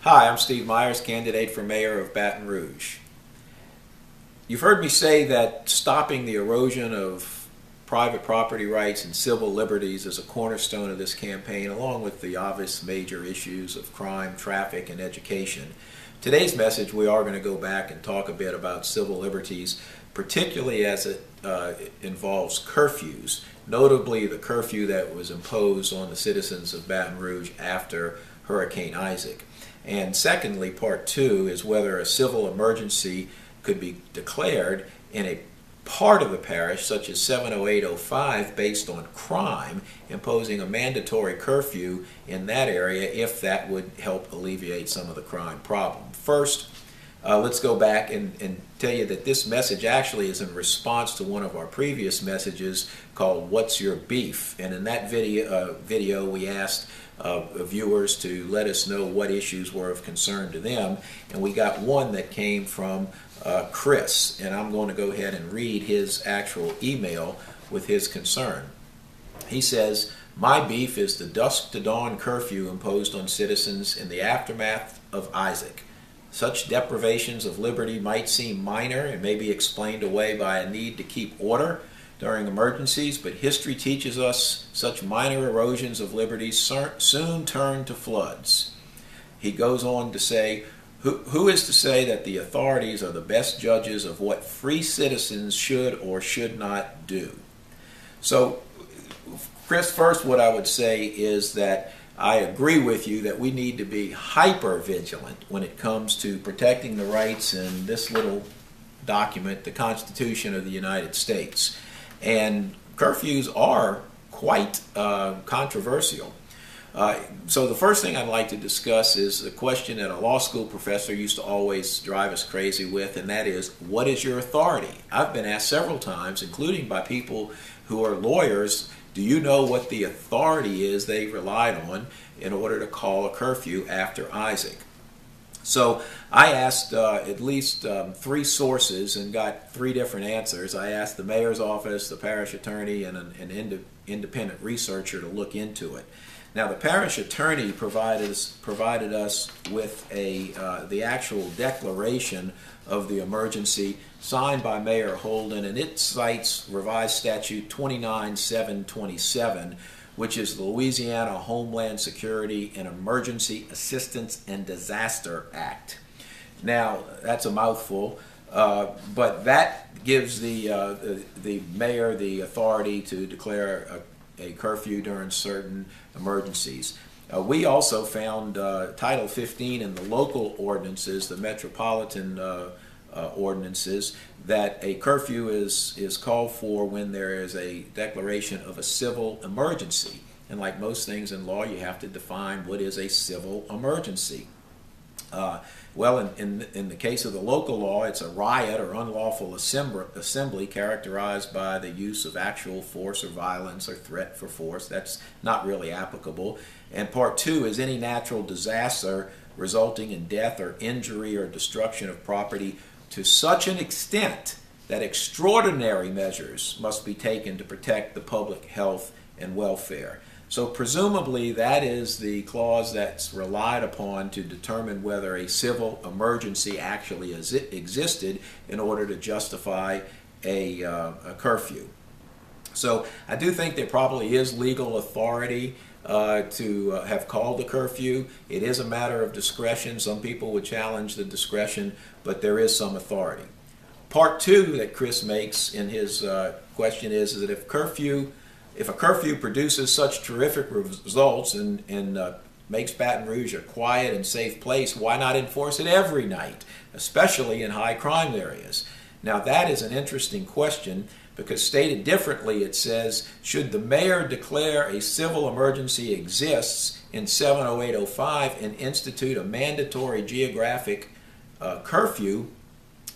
Hi, I'm Steve Myers, candidate for mayor of Baton Rouge. You've heard me say that stopping the erosion of private property rights and civil liberties is a cornerstone of this campaign, along with the obvious major issues of crime, traffic, and education. Today's message, we are going to go back and talk a bit about civil liberties, particularly as it involves curfews, notably the curfew that was imposed on the citizens of Baton Rouge after Hurricane Isaac. And secondly, part two is whether a civil emergency could be declared in a part of the parish, such as 70805, based on crime, imposing a mandatory curfew in that area if that would help alleviate some of the crime problem. First, let's go back and tell you that this message actually is in response to one of our previous messages called What's Your Beef? And in that video we asked viewers to let us know what issues were of concern to them, and we got one that came from Chris, and I'm going to go ahead and read his actual email with his concern. He says, "My beef is the dusk to dawn curfew imposed on citizens in the aftermath of Isaac. Such deprivations of liberty might seem minor and may be explained away by a need to keep order during emergencies, but history teaches us such minor erosions of liberties soon turn to floods." He goes on to say, who is to say that the authorities are the best judges of what free citizens should or should not do? So, Chris, first what I would say is that I agree with you that we need to be hyper vigilant when it comes to protecting the rights in this little document, the Constitution of the United States. And curfews are quite controversial. So the first thing I'd like to discuss is a question that a law school professor used to always drive us crazy with, and that is, what is your authority? I've been asked several times, including by people who are lawyers, do you know what the authority is they relied on in order to call a curfew after Isaac? So I asked at least three sources and got three different answers. I asked the mayor's office, the parish attorney, and an independent researcher to look into it. Now, the parish attorney provided us with the actual declaration of the emergency signed by Mayor Holden, and it cites revised statute 29727, which is the Louisiana Homeland Security and Emergency Assistance and Disaster Act. Now, that's a mouthful, but that gives the mayor the authority to declare a curfew during certain emergencies. We also found Title 15 in the local ordinances, the metropolitan ordinances, that a curfew is called for when there is a declaration of a civil emergency. And like most things in law, you have to define what is a civil emergency. Well, in the case of the local law, it's a riot or unlawful assembly characterized by the use of actual force or violence or threat for force. That's not really applicable. And part two is any natural disaster resulting in death or injury or destruction of property to such an extent that extraordinary measures must be taken to protect the public health and welfare. So presumably that is the clause that's relied upon to determine whether a civil emergency actually existed in order to justify a curfew. So I do think there probably is legal authority to have called the curfew. It is a matter of discretion. Some people would challenge the discretion, but there is some authority. Part two that Chris makes in his question is that if a curfew produces such terrific results and makes Baton Rouge a quiet and safe place, why not enforce it every night, especially in high crime areas? Now that is an interesting question, because stated differently it says, should the mayor declare a civil emergency exists in 70805 and institute a mandatory geographic curfew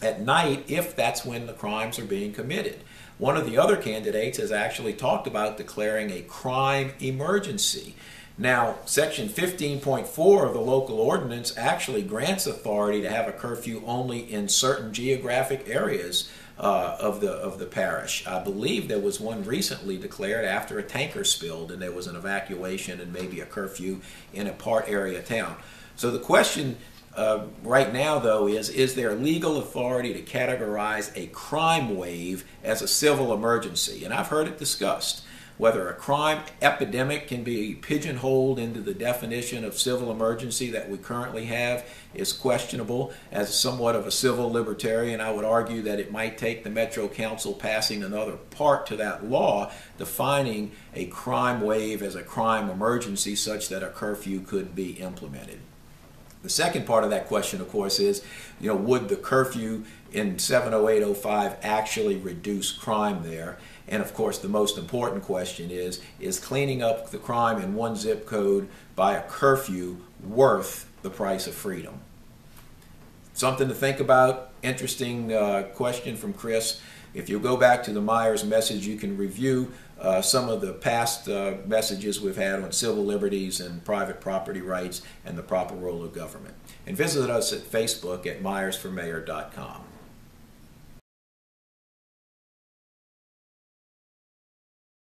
at night if that's when the crimes are being committed? One of the other candidates has actually talked about declaring a crime emergency. Now, Section 15.4 of the local ordinance actually grants authority to have a curfew only in certain geographic areas of the parish. I believe there was one recently declared after a tanker spilled and there was an evacuation and maybe a curfew in a part area town. So the question right now, though, is there legal authority to categorize a crime wave as a civil emergency? And I've heard it discussed. Whether a crime epidemic can be pigeonholed into the definition of civil emergency that we currently have is questionable. As somewhat of a civil libertarian, I would argue that it might take the Metro Council passing another part to that law defining a crime wave as a crime emergency such that a curfew could be implemented. The second part of that question, of course, is, would the curfew in 70805 actually reduce crime there? And of course, the most important question is cleaning up the crime in one zip code by a curfew worth the price of freedom? Something to think about. Interesting question from Chris. If you go back to the Myers message, you can review some of the past messages we've had on civil liberties and private property rights and the proper role of government. And visit us at Facebook at myersformayor.com.